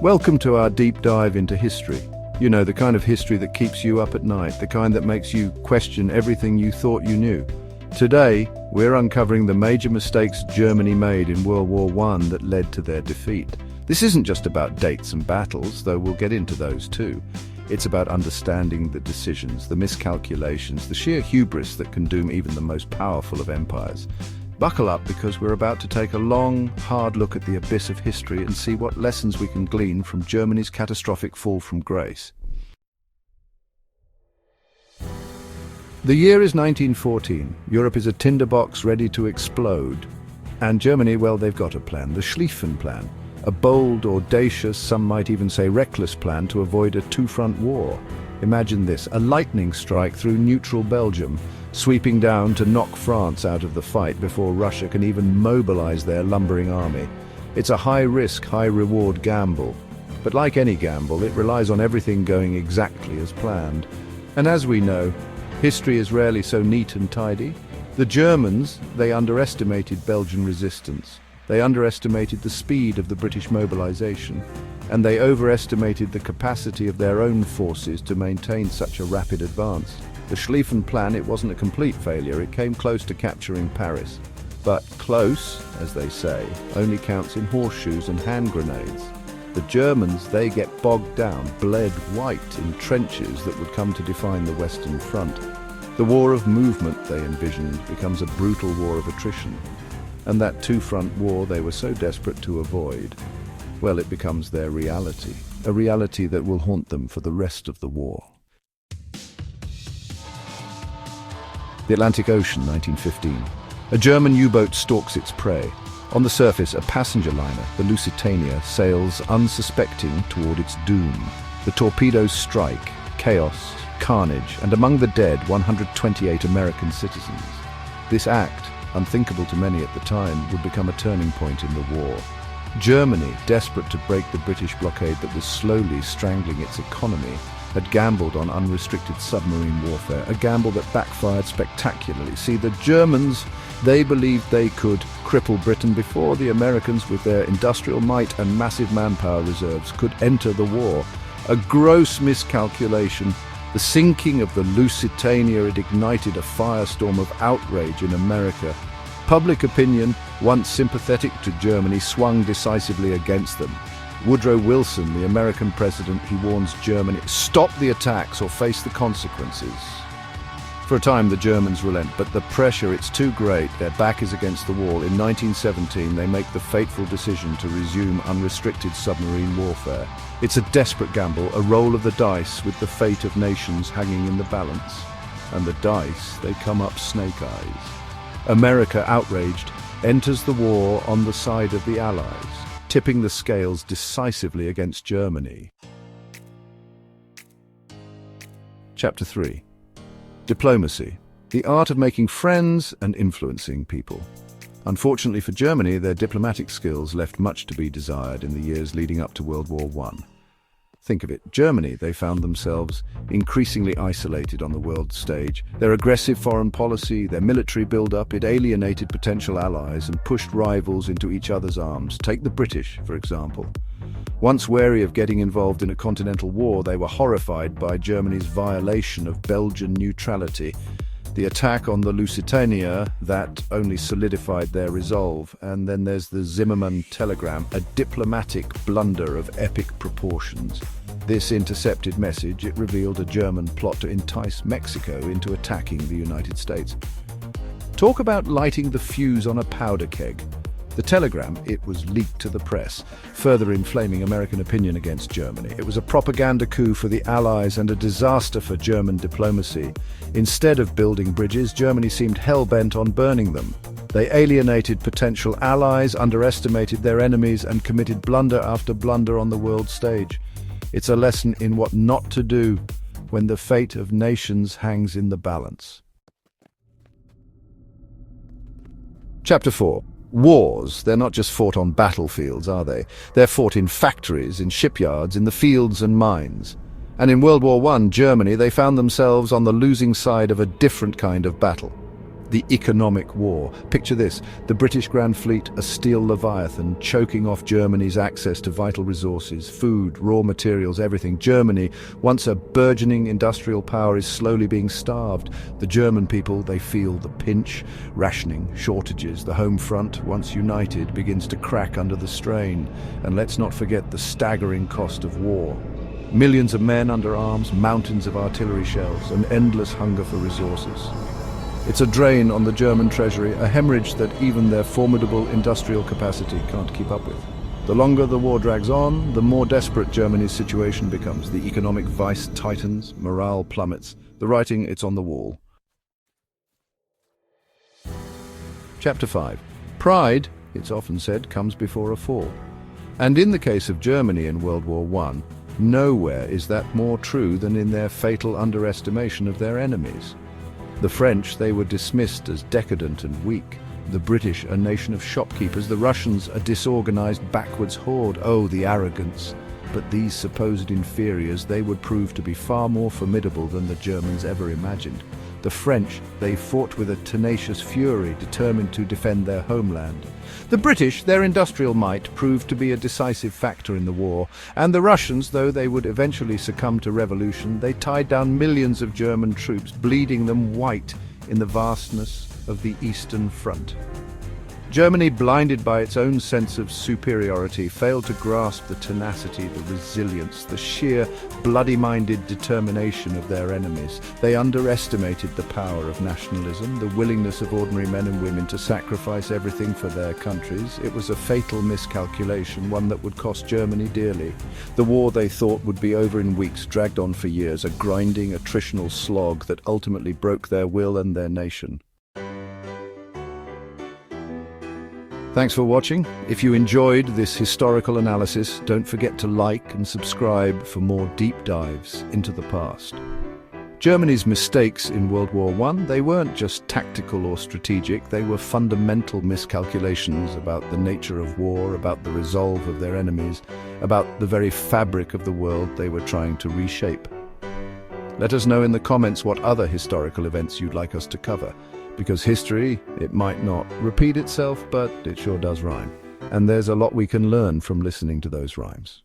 Welcome to our deep dive into history. You know, the kind of history that keeps you up at night, the kind that makes you question everything you thought you knew. Today, we're uncovering the major mistakes Germany made in World War I that led to their defeat. This isn't just about dates and battles, though we'll get into those too. It's about understanding the decisions, the miscalculations, the sheer hubris that can doom even the most powerful of empires. Buckle up, because we're about to take a long, hard look at the abyss of history and see what lessons we can glean from Germany's catastrophic fall from grace. The year is 1914. Europe is a tinderbox ready to explode. And Germany, well, they've got a plan, the Schlieffen Plan. A bold, audacious, some might even say reckless plan to avoid a two-front war. Imagine this, a lightning strike through neutral Belgium, sweeping down to knock France out of the fight before Russia can even mobilize their lumbering army. It's a high-risk, high-reward gamble. But like any gamble, it relies on everything going exactly as planned. And as we know, history is rarely so neat and tidy. The Germans, they underestimated Belgian resistance. They underestimated the speed of the British mobilization, and they overestimated the capacity of their own forces to maintain such a rapid advance. The Schlieffen Plan, it wasn't a complete failure. It came close to capturing Paris. But close, as they say, only counts in horseshoes and hand grenades. The Germans, they get bogged down, bled white in trenches that would come to define the Western Front. The war of movement they envisioned becomes a brutal war of attrition. And that two-front war they were so desperate to avoid, well, it becomes their reality, a reality that will haunt them for the rest of the war. The Atlantic Ocean, 1915. A German U-boat stalks its prey. On the surface, a passenger liner, the Lusitania, sails unsuspecting toward its doom. The torpedoes strike, chaos, carnage, and among the dead, 128 American citizens. This act, unthinkable to many at the time, would become a turning point in the war. Germany, desperate to break the British blockade that was slowly strangling its economy, had gambled on unrestricted submarine warfare, a gamble that backfired spectacularly. See, the Germans, they believed they could cripple Britain before the Americans, with their industrial might and massive manpower reserves, could enter the war. A gross miscalculation. The sinking of the Lusitania had ignited a firestorm of outrage in America. Public opinion, once sympathetic to Germany, swung decisively against them. Woodrow Wilson, the American president, he warns Germany, stop the attacks or face the consequences. For a time, the Germans relent, but the pressure, it's too great. Their back is against the wall. In 1917, they make the fateful decision to resume unrestricted submarine warfare. It's a desperate gamble, a roll of the dice with the fate of nations hanging in the balance. And the dice, they come up snake eyes. America, outraged, enters the war on the side of the Allies, tipping the scales decisively against Germany. Chapter 3. Diplomacy, the art of making friends and influencing people. Unfortunately for Germany, their diplomatic skills left much to be desired in the years leading up to World War I. Think of it, Germany, they found themselves increasingly isolated on the world stage. Their aggressive foreign policy, their military build-up, it alienated potential allies and pushed rivals into each other's arms. Take the British, for example. Once wary of getting involved in a continental war, they were horrified by Germany's violation of Belgian neutrality. The attack on the Lusitania, that only solidified their resolve. And then there's the Zimmermann telegram, a diplomatic blunder of epic proportions. This intercepted message, it revealed a German plot to entice Mexico into attacking the United States. Talk about lighting the fuse on a powder keg. The telegram, it was leaked to the press, further inflaming American opinion against Germany. It was a propaganda coup for the Allies and a disaster for German diplomacy. Instead of building bridges, Germany seemed hell-bent on burning them. They alienated potential allies, underestimated their enemies, and committed blunder after blunder on the world stage. It's a lesson in what not to do when the fate of nations hangs in the balance. Chapter 4. Wars, they're not just fought on battlefields, are they? They're fought in factories, in shipyards, in the fields and mines. And in World War I, Germany, they found themselves on the losing side of a different kind of battle. The economic war. Picture this, the British Grand Fleet, a steel leviathan, choking off Germany's access to vital resources, food, raw materials, everything. Germany, once a burgeoning industrial power, is slowly being starved. The German people, they feel the pinch. Rationing, shortages, the home front, once united, begins to crack under the strain. And let's not forget the staggering cost of war. Millions of men under arms, mountains of artillery shells, an endless hunger for resources. It's a drain on the German treasury, a hemorrhage that even their formidable industrial capacity can't keep up with. The longer the war drags on, the more desperate Germany's situation becomes. The economic vice tightens, morale plummets. The writing, it's on the wall. Chapter 5. Pride, it's often said, comes before a fall. And in the case of Germany in World War I, nowhere is that more true than in their fatal underestimation of their enemies. The French, they were dismissed as decadent and weak. The British, a nation of shopkeepers. The Russians, a disorganized, backwards horde. Oh, the arrogance. But these supposed inferiors, they would prove to be far more formidable than the Germans ever imagined. The French, they fought with a tenacious fury, determined to defend their homeland. The British, their industrial might, proved to be a decisive factor in the war, and the Russians, though they would eventually succumb to revolution, they tied down millions of German troops, bleeding them white in the vastness of the Eastern Front. Germany, blinded by its own sense of superiority, failed to grasp the tenacity, the resilience, the sheer bloody-minded determination of their enemies. They underestimated the power of nationalism, the willingness of ordinary men and women to sacrifice everything for their countries. It was a fatal miscalculation, one that would cost Germany dearly. The war they thought would be over in weeks dragged on for years, a grinding, attritional slog that ultimately broke their will and their nation. Thanks for watching. If you enjoyed this historical analysis, don't forget to like and subscribe for more deep dives into the past. Germany's mistakes in World War I, they weren't just tactical or strategic, they were fundamental miscalculations about the nature of war, about the resolve of their enemies, about the very fabric of the world they were trying to reshape. Let us know in the comments what other historical events you'd like us to cover. Because history, it might not repeat itself, but it sure does rhyme. And there's a lot we can learn from listening to those rhymes.